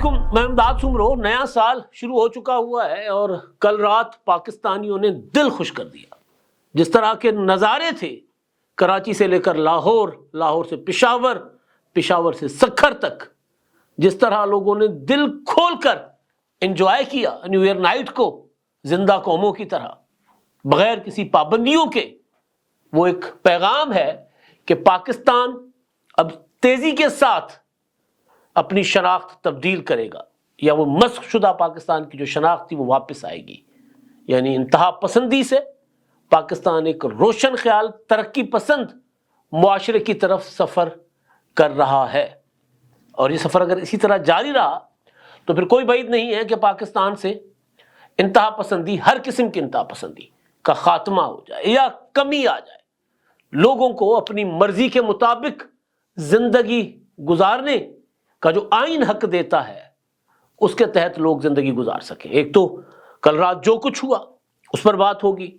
علیکم، میں امداد سمرو۔ نیا سال شروع ہو چکا ہوا ہے اور کل رات پاکستانیوں نے دل خوش کر دیا۔ جس طرح کے نظارے تھے کراچی سے لے کر لاہور، لاہور سے پشاور، پشاور سے سکھر تک، جس طرح لوگوں نے دل کھول کر انجوائے کیا نیو ایئر نائٹ کو زندہ قوموں کی طرح بغیر کسی پابندیوں کے، وہ ایک پیغام ہے کہ پاکستان اب تیزی کے ساتھ اپنی شناخت تبدیل کرے گا، یا وہ مسخ شدہ پاکستان کی جو شناخت تھی وہ واپس آئے گی۔ یعنی انتہا پسندی سے پاکستان ایک روشن خیال ترقی پسند معاشرے کی طرف سفر کر رہا ہے، اور یہ سفر اگر اسی طرح جاری رہا تو پھر کوئی بعید نہیں ہے کہ پاکستان سے انتہا پسندی، ہر قسم کی انتہا پسندی کا خاتمہ ہو جائے یا کمی آ جائے۔ لوگوں کو اپنی مرضی کے مطابق زندگی گزارنے کا جو آئین حق دیتا ہے اس کے تحت لوگ زندگی گزار سکیں۔ ایک تو کل رات جو کچھ ہوا اس پر بات ہوگی،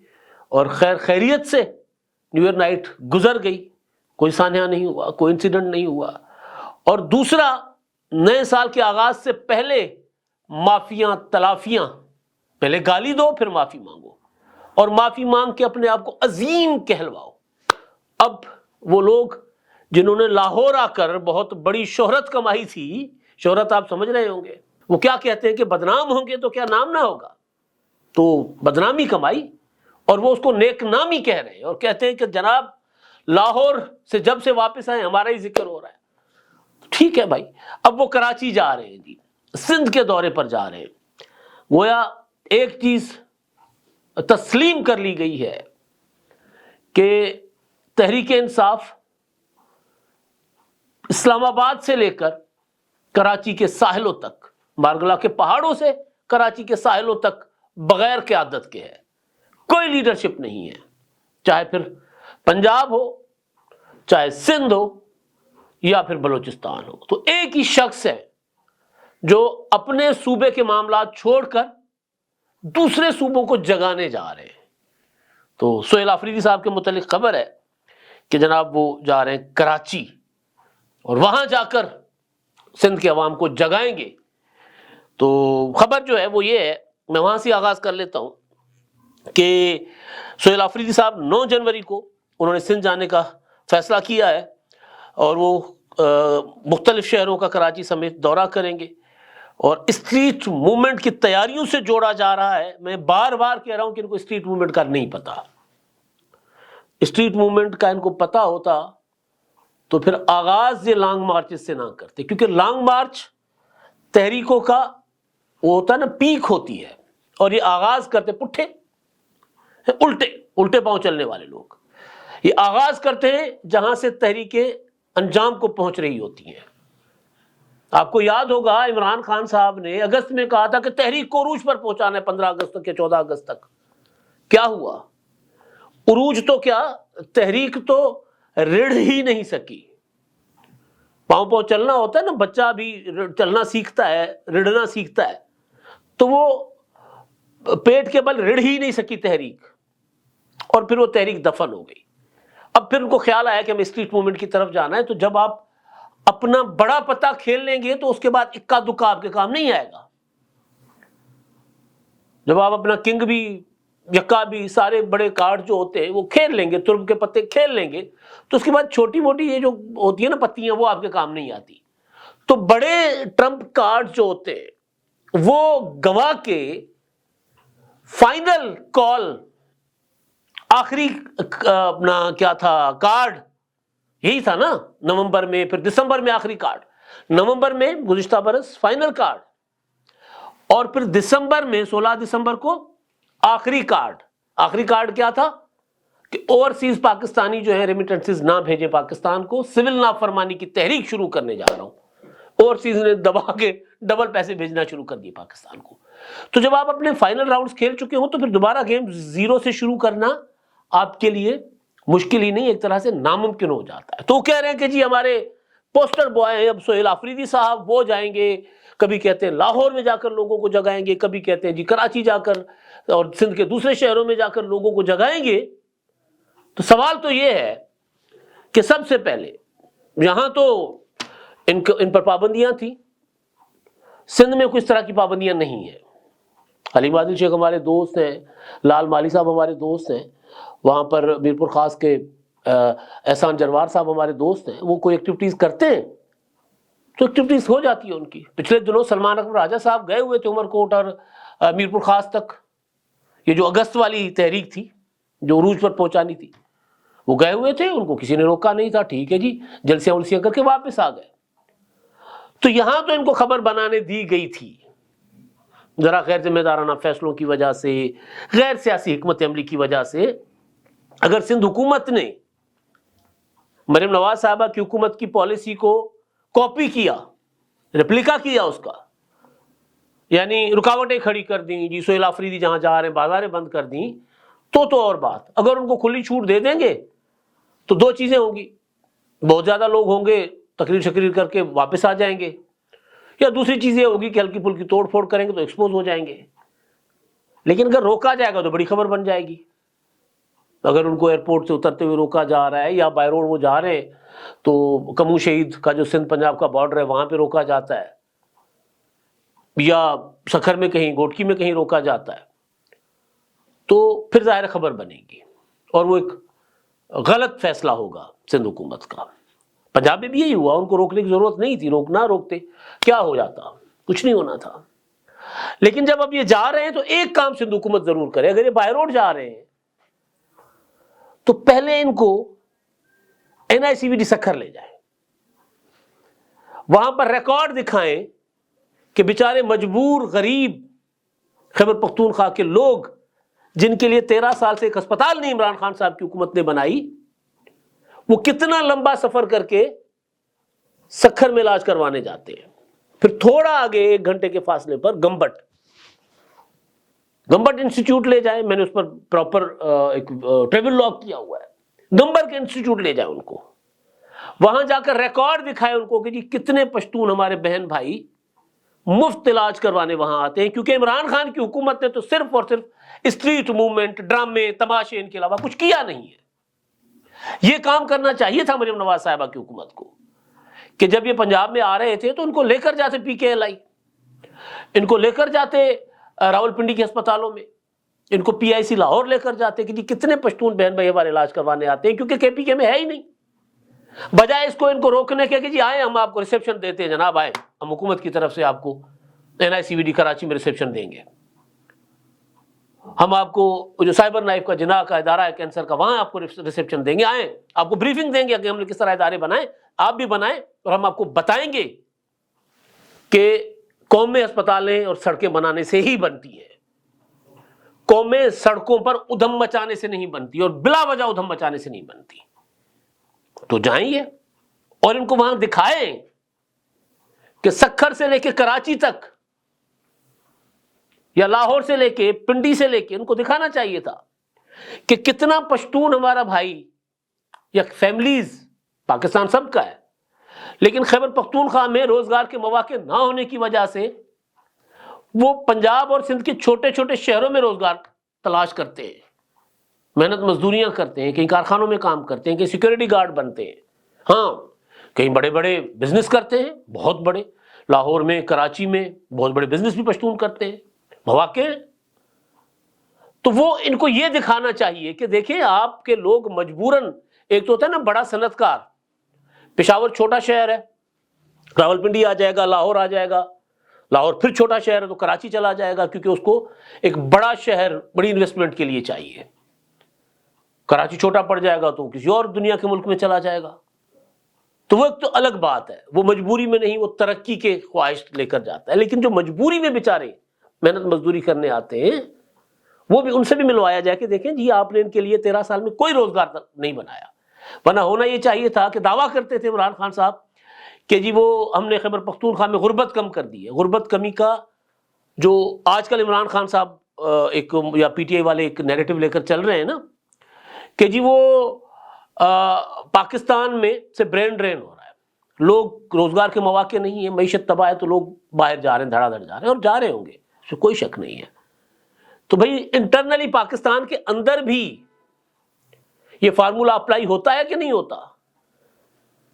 اور خیر خیریت سے نیو ایئر نائٹ گزر گئی، کوئی سانحہ نہیں ہوا، کوئی انسیڈنٹ نہیں ہوا۔ اور دوسرا، نئے سال کے آغاز سے پہلے معافیاں تلافیاں، پہلے گالی دو پھر معافی مانگو، اور معافی مانگ کے اپنے آپ کو عظیم کہلواؤ۔ اب وہ لوگ جنہوں نے لاہور آ کر بہت بڑی شہرت کمائی تھی، شہرت آپ سمجھ رہے ہوں گے، وہ کیا کہتے ہیں کہ بدنام ہوں گے تو کیا نام نہ ہوگا، تو بدنامی کمائی، اور وہ اس کو نیک نامی کہہ رہے ہیں، اور کہتے ہیں کہ جناب لاہور سے جب سے واپس آئے ہمارا ہی ذکر ہو رہا ہے۔ ٹھیک ہے بھائی، اب وہ کراچی جا رہے ہیں، جی سندھ کے دورے پر جا رہے ہیں۔ گویا ایک چیز تسلیم کر لی گئی ہے کہ تحریک انصاف اسلام آباد سے لے کر کراچی کے ساحلوں تک، مارگلا کے پہاڑوں سے کراچی کے ساحلوں تک بغیر قیادت کے ہے، کوئی لیڈرشپ نہیں ہے، چاہے پھر پنجاب ہو، چاہے سندھ ہو، یا پھر بلوچستان ہو۔ تو ایک ہی شخص ہے جو اپنے صوبے کے معاملات چھوڑ کر دوسرے صوبوں کو جگانے جا رہے ہیں۔ تو سہیل آفریدی صاحب کے متعلق خبر ہے کہ جناب وہ جا رہے ہیں کراچی، اور وہاں جا کر سندھ کے عوام کو جگائیں گے۔ تو خبر جو ہے وہ یہ ہے، میں وہاں سے آغاز کر لیتا ہوں کہ سہیل آفریدی صاحب 9 جنوری کو انہوں نے سندھ جانے کا فیصلہ کیا ہے، اور وہ مختلف شہروں کا کراچی سمیت دورہ کریں گے، اور اسٹریٹ موومنٹ کی تیاریوں سے جوڑا جا رہا ہے۔ میں بار بار کہہ رہا ہوں کہ ان کو اسٹریٹ موومنٹ کا نہیں پتا۔ اسٹریٹ موومنٹ کا ان کو پتا ہوتا تو پھر آغاز یہ لانگ مارچز سے نہ کرتے، کیونکہ لانگ مارچ تحریکوں کا وہ ہوتا ہے نا، پیک ہوتی ہے، اور یہ آغاز کرتے پٹھے الٹے پاؤں چلنے والے لوگ، یہ آغاز کرتے ہیں جہاں سے تحریکیں انجام کو پہنچ رہی ہوتی ہیں۔ آپ کو یاد ہوگا عمران خان صاحب نے اگست میں کہا تھا کہ تحریک کو عروج پر پہنچانا ہے 15 اگست تک یا 14 اگست تک۔ کیا ہوا؟ عروج تو کیا، تحریک تو رڑ ہی نہیں سکی۔ پاؤں چلنا ہوتا ہے نا، بچہ بھی چلنا سیکھتا ہے، رڑنا سیکھتا ہے، تو وہ پیٹ کے بل رڑ ہی نہیں سکی تحریک، اور پھر وہ تحریک دفن ہو گئی۔ اب پھر ان کو خیال آیا کہ ہمیں اسٹریٹ موومنٹ کی طرف جانا ہے۔ تو جب آپ اپنا بڑا پتہ کھیل لیں گے تو اس کے بعد اکا دکا آپ کے کام نہیں آئے گا۔ جب آپ اپنا کنگ بھی، یکا بھی، سارے بڑے کارڈ جو ہوتے ہیں وہ کھیل لیں گے، ترب کے پتے کھیل لیں گے، تو اس کے بعد چھوٹی موٹی یہ جو ہوتی ہے نا پتیاں، وہ آپ کے کام نہیں آتی۔ تو بڑے ٹرمپ کارڈ جو ہوتے ہیں وہ گوا کے فائنل کال، آخری اپنا کیا تھا کارڈ، یہی تھا نا، نومبر میں، پھر دسمبر میں آخری کارڈ، نومبر میں گزشتہ برس فائنل کارڈ، اور پھر دسمبر میں 16 دسمبر کو آخری کارڈ۔ آخری کارڈ کیا تھا کہ اوورسیز پاکستانی جو ہے ریمیٹنسز نہ بھیجیں پاکستان کو، سول نافرمانی کی تحریک شروع کرنے جا رہا ہوں۔ اوورسیز نے دبا کے ڈبل پیسے بھیجنا شروع کر دیے پاکستان کو۔ تو جب آپ اپنے فائنل راؤنڈز کھیل چکے ہوں تو پھر دوبارہ گیم زیرو سے شروع کرنا آپ کے لیے مشکل ہی نہیں، ایک طرح سے ناممکن ہو جاتا ہے۔ تو وہ کہہ رہے ہیں کہ جی ہمارے پوسٹر بوائے ہیں اب سہیل آفریدی صاحب، وہ جائیں گے، کبھی کہتے ہیں لاہور میں جا کر لوگوں کو جگائیں گے، کبھی کہتے ہیں جی کراچی جا کر اور سندھ کے دوسرے شہروں میں جا کر لوگوں کو جگائیں گے۔ تو سوال تو یہ ہے کہ سب سے پہلے یہاں تو ان پر پابندیاں تھیں، سندھ میں کچھ طرح کی پابندیاں نہیں ہیں. حلیم عادل شیخ ہمارے دوست ہیں, لال مالی صاحب ہمارے دوست ہیں, وہاں پر میرپور خاص کے احسان جروار صاحب ہمارے دوست ہیں, وہ کوئی ایکٹیویٹیز کرتے ہیں تو ایکٹیویٹیز ہو جاتی ہے ان کی. پچھلے دنوں سلمان اکبر راجہ صاحب گئے ہوئے تھے عمر کوٹ اور میرپور خاص تک, یہ جو اگست والی تحریک تھی جو عروج پر پہنچانی تھی, وہ گئے ہوئے تھے, ان کو کسی نے روکا نہیں تھا. ٹھیک ہے جی, جلسیاں ولسیاں کر کے واپس آ گئے. تو یہاں تو ان کو خبر بنانے دی گئی تھی, ذرا غیر ذمہ دارانہ فیصلوں کی وجہ سے, غیر سیاسی حکمت عملی کی وجہ سے. اگر سندھ حکومت نے مریم نواز صاحبہ کی حکومت کی پالیسی کو کاپی کیا, ریپلیکا کیا اس کا, یعنی رکاوٹیں کھڑی کر دیں, جی سہیل آفریدی جہاں جا رہے ہیں بازاریں بند کر دیں, تو اور بات. اگر ان کو کھلی چھوٹ دے دیں گے تو دو چیزیں ہوں گی, بہت زیادہ لوگ ہوں گے تقریر شکریر کر کے واپس آ جائیں گے, یا دوسری چیز یہ ہوگی کہ ہلکی پھلکی توڑ پھوڑ کریں گے تو ایکسپوز ہو جائیں گے. لیکن اگر روکا جائے گا تو بڑی خبر بن جائے گی. اگر ان کو ایئرپورٹ سے اترتے ہوئے روکا جا رہا ہے, یا بائی روڈ وہ جا رہے ہیں تو کمو شہید کا جو سندھ پنجاب کا بارڈر ہے وہاں پہ روکا جاتا ہے, یا سکھر میں کہیں, گوٹکی میں کہیں روکا جاتا ہے, تو پھر ظاہر خبر بنے گی اور وہ ایک غلط فیصلہ ہوگا سندھ حکومت کا. پنجاب میں بھی یہی ہوا, ان کو روکنے کی ضرورت نہیں تھی, روکنا روکتے کیا ہو جاتا, کچھ نہیں ہونا تھا. لیکن جب اب یہ جا رہے ہیں تو ایک کام سندھ حکومت ضرور کرے. اگر یہ بائی روڈ جا رہے ہیں تو پہلے ان کو NICVD سکھر لے جائیں, وہاں پر ریکارڈ دکھائیں کہ بیچارے مجبور غریب خیبر پختونخوا کے لوگ جن کے لیے 13 سال سے ایک اسپتال نہیں عمران خان صاحب کی حکومت نے بنائی, وہ کتنا لمبا سفر کر کے سکھر میں علاج کروانے جاتے ہیں. پھر تھوڑا آگے 1 گھنٹے کے فاصلے پر گمبٹ انسٹیٹیوٹ لے جائیں. میں نے اس پر پراپر ایک ٹریول لاگ کیا ہوا ہے. گمبٹ کے انسٹیٹیوٹ لے جائیں ان کو, وہاں جا کر ریکارڈ دکھائے ان کو کہ جی کتنے پشتون ہمارے بہن بھائی مفت علاج کروانے وہاں آتے ہیں, کیونکہ عمران خان کی حکومت نے تو صرف اور صرف اسٹریٹ موومنٹ, ڈرامے, تماشے, ان کے علاوہ کچھ کیا نہیں ہے. یہ کام کرنا چاہیے تھا مریم نواز صاحبہ کی حکومت کو, کہ جب یہ پنجاب میں آ رہے تھے تو ان کو لے کر جاتے PKLI, ان کو لے کر جاتے راول پنڈی کے ہسپتالوں میں, ان کو PIC لاہور لے کر جاتے کہ جی کتنے پشتون بہن بھائی ہمارے علاج کروانے آتے ہیں, کیونکہ KPK میں ہے ہی نہیں. بجائے اس کو ان کو روکنے کے کہ جی آئیں ہم آپ کو ریسیپشن دیتے ہیں, جناب آئیں ہم حکومت کی طرف سے آپ کو NICVD کراچی میں ریسیپشن دیں گے, ہم آپ کو جو سائبر نائف کا جناح کا ادارہ ہے کینسر کا, وہاں آپ کو ریسیپشن دیں گے, آئیں آپ کو بریفنگ دیں گے کہ ہم نے کس طرح ادارے بنائیں, آپ بھی بنائیں, اور ہم آپ کو بتائیں گے کہ قومیں ہسپتالیں اور سڑکیں بنانے سے ہی بنتی ہیں, قومیں سڑکوں پر ادھم مچانے سے نہیں بنتی, اور بلا وجہ ادھم مچانے سے نہیں بنتی. تو جائیں گے اور ان کو وہاں دکھائیں کہ سکھر سے لے کے کراچی تک, یا لاہور سے لے کے پنڈی سے لے کے, ان کو دکھانا چاہیے تھا کہ کتنا پشتون ہمارا بھائی یا فیملیز, پاکستان سب کا ہے, لیکن خیبر پختونخوا میں روزگار کے مواقع نہ ہونے کی وجہ سے وہ پنجاب اور سندھ کے چھوٹے چھوٹے شہروں میں روزگار تلاش کرتے ہیں, محنت مزدوریاں کرتے ہیں, کہیں کارخانوں میں کام کرتے ہیں, کہیں سیکورٹی گارڈ بنتے ہیں, ہاں کہیں بڑے بڑے بزنس کرتے ہیں, بہت بڑے, لاہور میں کراچی میں بہت بڑے بزنس بھی پشتون کرتے ہیں, مواقع. تو وہ ان کو یہ دکھانا چاہیے کہ دیکھیں آپ کے لوگ مجبوراً, ایک تو ہوتا ہے نا بڑا صنعت کار, پشاور چھوٹا شہر ہے, راول پنڈی آ جائے گا, لاہور آ جائے گا, لاہور پھر چھوٹا شہر ہے تو کراچی چلا جائے گا, کیونکہ اس کو ایک بڑا شہر بڑی انویسٹمنٹ کے لیے چاہیے. کراچی چھوٹا پڑ جائے گا تو کسی اور دنیا کے ملک میں چلا جائے گا. تو وہ ایک تو الگ بات ہے, وہ مجبوری میں نہیں, وہ ترقی کے خواہش لے کر جاتا ہے. لیکن جو مجبوری میں بیچارے محنت مزدوری کرنے آتے ہیں, وہ بھی ان سے بھی ملوایا جائے کہ دیکھیں جی آپ نے ان کے لیے 13 سال میں کوئی روزگار نہیں بنایا. ورنہ ہونا یہ چاہیے تھا کہ دعویٰ کرتے تھے عمران خان صاحب کہ جی وہ ہم نے خیبر پختونخوا میں غربت کم کر دی ہے. غربت کمی کا جو آج کل عمران خان صاحب ایک یا PTI والے ایک نیریٹو لے کر چل رہے ہیں نا, کہ جی وہ پاکستان میں سے برین ڈرین ہو رہا ہے, لوگ روزگار کے مواقع نہیں ہیں, معیشت تباہ ہے, تو لوگ باہر جا رہے ہیں, دھڑا دھڑ جا رہے ہیں, اور جا رہے ہوں گے, اس میں کوئی شک نہیں ہے. تو بھئی انٹرنلی پاکستان کے اندر بھی یہ فارمولا اپلائی ہوتا ہے کہ نہیں ہوتا؟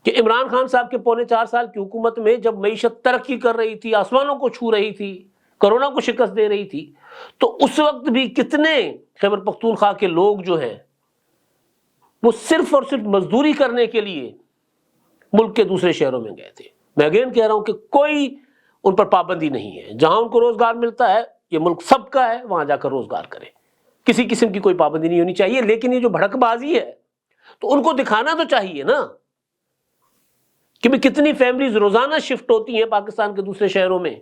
کہ عمران خان صاحب کے 4.25 سال کی حکومت میں جب معیشت ترقی کر رہی تھی، آسمانوں کو چھو رہی تھی، کرونا کو شکست دے رہی تھی، تو اس وقت بھی کتنے خیبر پختونخوا کے لوگ جو ہیں وہ صرف اور صرف مزدوری کرنے کے لیے ملک کے دوسرے شہروں میں گئے تھے۔ میں اگین کہہ رہا ہوں کہ کوئی ان پر پابندی نہیں ہے، جہاں ان کو روزگار ملتا ہے، یہ ملک سب کا ہے، وہاں جا کر روزگار کریں، کسی قسم کی کوئی پابندی نہیں ہونی چاہیے۔ لیکن یہ جو بھڑک بازی ہے تو ان کو دکھانا تو چاہیے نا کہ بھی کتنی فیملیز روزانہ شفٹ ہوتی ہیں پاکستان کے دوسرے شہروں میں۔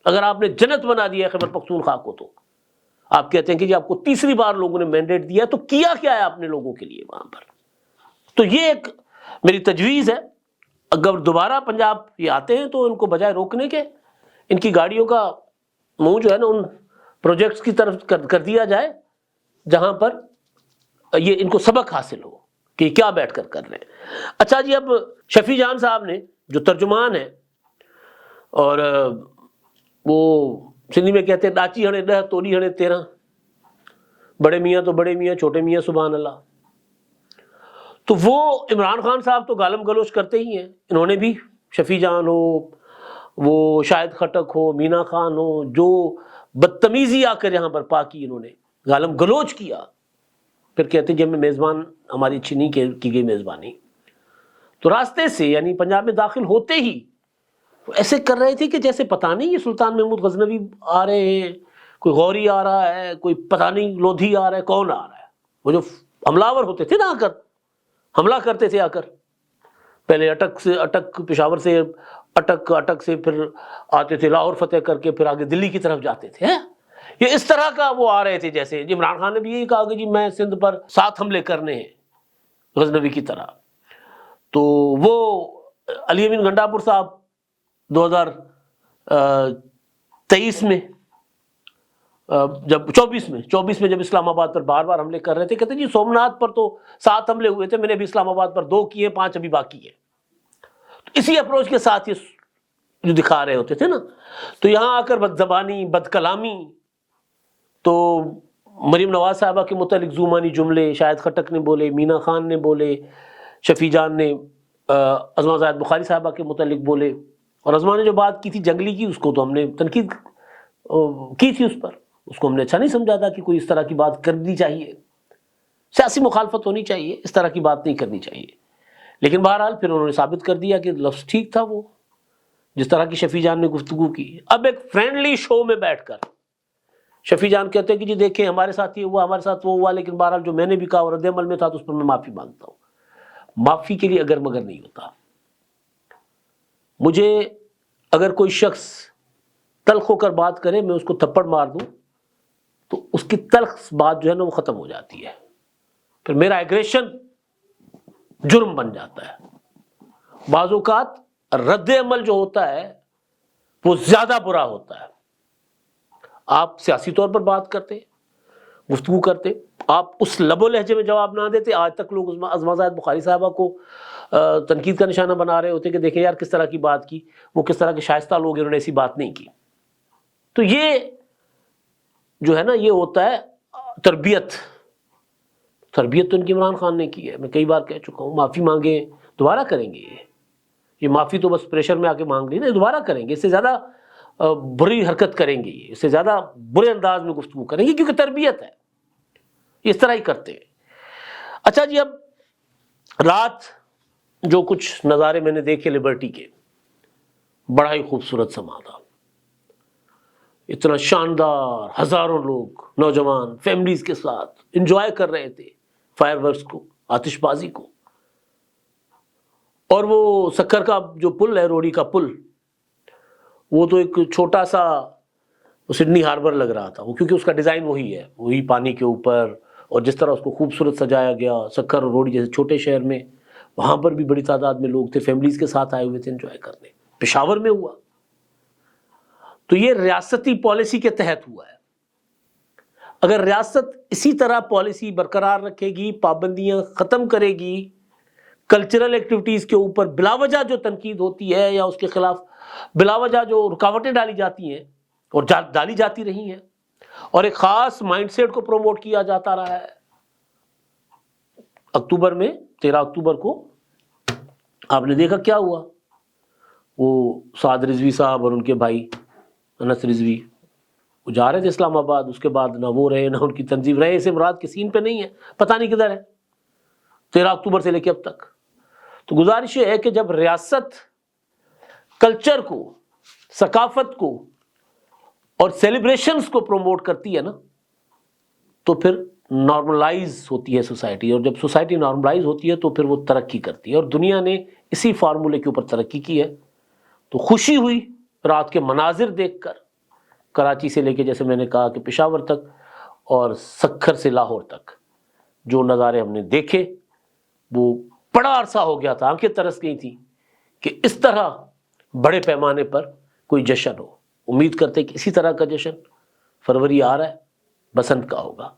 اگر آپ نے جنت بنا دیا ہے خیبر پختونخوا کو، تو آپ کہتے ہیں کہ جی آپ کو تیسری بار لوگوں نے مینڈیٹ دیا، تو کیا کیا ہے آپ نے لوگوں کے لیے وہاں پر؟ تو یہ ایک میری تجویز ہے، اگر دوبارہ پنجاب یہ آتے ہیں تو ان کو بجائے روکنے کے ان کی گاڑیوں کا منہ جو ہے نا ان پروجیکٹس کی طرف کر دیا جائے جہاں پر یہ ان کو سبق حاصل ہو کہ کیا بیٹھ کر رہے ہیں۔ اچھا جی، اب شفیع جان صاحب نے جو ترجمان ہیں، اور وہ سندھی میں کہتے ہیں ڈاچی ہنے 10 توڑی ہنے 13، بڑے میاں تو بڑے میاں، چھوٹے میاں سبحان اللہ، تو وہ عمران خان صاحب تو گالم گلوچ کرتے ہی ہیں، انہوں نے بھی شفیع جان ہو، وہ شاہد خٹک ہو، مینا خان ہو، جو بدتمیزی آ کر یہاں پر پاکی، انہوں نے گالم گلوچ کیا، پھر کہتے ہیں جب میں میزبان ہماری اچھی نہیں کی گئی میزبانی، تو راستے سے یعنی پنجاب میں داخل ہوتے ہی وہ ایسے کر رہے تھے کہ جیسے پتہ نہیں یہ سلطان محمود غزنوی آ رہے ہیں، کوئی غوری آ رہا ہے، کوئی پتہ نہیں لودھی آ رہا ہے، کون آ رہا ہے۔ وہ جو حملہ ہوتے تھے نا آ کر حملہ کرتے تھے، آ کر پہلے اٹک پشاور سے اٹک سے پھر آتے تھے لاہور فتح کر کے، پھر آگے دلی کی طرف جاتے تھے۔ یہ اس طرح کا وہ آ رہے تھے، جیسے عمران خان نے بھی یہی کہا کہ جی میں سندھ پر 7 حملے کرنے ہیں غزنوی کی طرح۔ تو وہ علی امین گنڈا پور صاحب 2023 میں جب 24 میں جب اسلام آباد پر بار بار حملے کر رہے تھے، کہتے جی سومناتھ پر تو 7 حملے ہوئے تھے، میں نے بھی اسلام آباد پر 2 کیے، 5 ابھی باقی ہیں۔ تو اسی اپروچ کے ساتھ یہ جو دکھا رہے ہوتے تھے نا، تو یہاں آ کر بد زبانی، بد کلامی، تو مریم نواز صاحبہ کے متعلق زومانی جملے شاہد خٹک نے بولے، مینا خان نے بولے، شفیع جان نے عظمہ زاہد بخاری صاحبہ کے متعلق بولے، اور عظمہ نے جو بات کی تھی جنگلی کی، اس کو تو ہم نے تنقید کی تھی، اس کو ہم نے اچھا نہیں سمجھا تھا کہ کوئی اس طرح کی بات کرنی چاہیے، سیاسی مخالفت ہونی چاہیے، اس طرح کی بات نہیں کرنی چاہیے۔ لیکن بہرحال پھر انہوں نے ثابت کر دیا کہ لفظ ٹھیک تھا، وہ جس طرح کی شفیع جان نے گفتگو کی۔ اب ایک فرینڈلی شو میں بیٹھ کر شفیع جان کہتے ہیں کہ جی دیکھیں ہمارے ساتھ یہ ہوا، ہمارے ساتھ وہ ہوا، لیکن بہرحال جو میں نے بھی کہا اور رد عمل میں تھا تو اس پر میں معافی مانگتا ہوں۔ معافی کے لیے اگر مگر نہیں ہوتا۔ مجھے اگر کوئی شخص تلخ ہو کر بات کرے، میں اس کو تھپڑ مار دوں تو اس کی تلخ بات جو ہے نا وہ ختم ہو جاتی ہے، پھر میرا ایگریشن جرم بن جاتا ہے۔ بعض اوقات رد عمل جو ہوتا ہے وہ زیادہ برا ہوتا ہے۔ آپ سیاسی طور پر بات کرتے، گفتگو کرتے، آپ اس لب و لہجے میں جواب نہ دیتے۔ آج تک لوگ عظمہ زاہد بخاری صاحبہ کو تنقید کا نشانہ بنا رہے ہوتے کہ دیکھیں یار کس طرح کی بات کی، وہ کس طرح کے شائستہ لوگ ہیں، انہوں نے ایسی بات نہیں کی۔ تو یہ جو ہے نا یہ ہوتا ہے تربیت تو ان کی عمران خان نے کی ہے۔ میں کئی بار کہہ چکا ہوں، معافی مانگیں، دوبارہ کریں گے۔ یہ معافی تو بس پریشر میں آ کے مانگ لی نا، دوبارہ کریں گے، اس سے زیادہ بری حرکت کریں گے، اس سے زیادہ برے انداز میں گفتگو کریں گے، کیونکہ تربیت ہے، اس طرح ہی کرتے ہیں۔ اچھا جی، اب رات جو کچھ نظارے میں نے دیکھے لبرٹی کے، بڑا ہی خوبصورت سما تھا، اتنا شاندار، ہزاروں لوگ نوجوان فیملیز کے ساتھ انجوائے کر رہے تھے فائر ورکس کو، آتش بازی کو۔ اور وہ سکر کا جو پل ہے، روڑی کا پل، وہ تو ایک چھوٹا سا سڈنی ہاربر لگ رہا تھا، وہ کیونکہ اس کا ڈیزائن وہی ہے، وہی پانی کے اوپر، اور جس طرح اس کو خوبصورت سجایا گیا۔ سکر اور روڑی جیسے چھوٹے شہر میں، وہاں پر بھی بڑی تعداد میں لوگ تھے، فیملیز کے ساتھ آئے ہوئے تھے انجوائے کرنے۔ پشاور میں ہوا تو یہ ریاستی پالیسی کے تحت ہوا ہے۔ اگر ریاست اسی طرح پالیسی برقرار رکھے گی، پابندیاں ختم کرے گی، کلچرل ایکٹیویٹیز کے اوپر بلا وجہ جو تنقید ہوتی ہے یا اس کے خلاف بلا وجہ جو رکاوٹیں ڈالی جاتی ہیں اور ڈالی جاتی رہی ہیں، اور ایک خاص مائنڈ سیٹ کو پروموٹ کیا جاتا رہا ہے۔ اکتوبر میں 13 اکتوبر کو آپ نے دیکھا کیا ہوا، وہ سعد رضوی صاحب اور ان کے بھائی انس رضوی وہ جا رہے تھے اسلام آباد، اس کے بعد نہ وہ رہے نہ ان کی تنظیم رہے، اسے مراد کے سین پہ نہیں ہے، پتہ نہیں کدھر ہے 13 اکتوبر سے لے کے اب تک۔ تو گزارش یہ ہے کہ جب ریاست کلچر کو، ثقافت کو اور سیلیبریشنز کو پروموٹ کرتی ہے نا، تو پھر نارملائز ہوتی ہے سوسائٹی، اور جب سوسائٹی نارملائز ہوتی ہے تو پھر وہ ترقی کرتی ہے، اور دنیا نے اسی فارمولے کے اوپر ترقی کی ہے۔ تو خوشی ہوئی رات کے مناظر دیکھ کر، کراچی سے لے کے جیسے میں نے کہا کہ پشاور تک، اور سکھر سے لاہور تک جو نظارے ہم نے دیکھے وہ بڑا عرصہ ہو گیا تھا، آنکھیں ترس گئی تھیں کہ اس طرح بڑے پیمانے پر کوئی جشن ہو۔ امید کرتے کہ اسی طرح کا جشن فروری آ رہا ہے، بسنت کا ہوگا،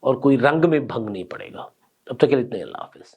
اور کوئی رنگ میں بھنگ نہیں پڑے گا۔ اب تک کے لیے اتنے، اللہ حافظ۔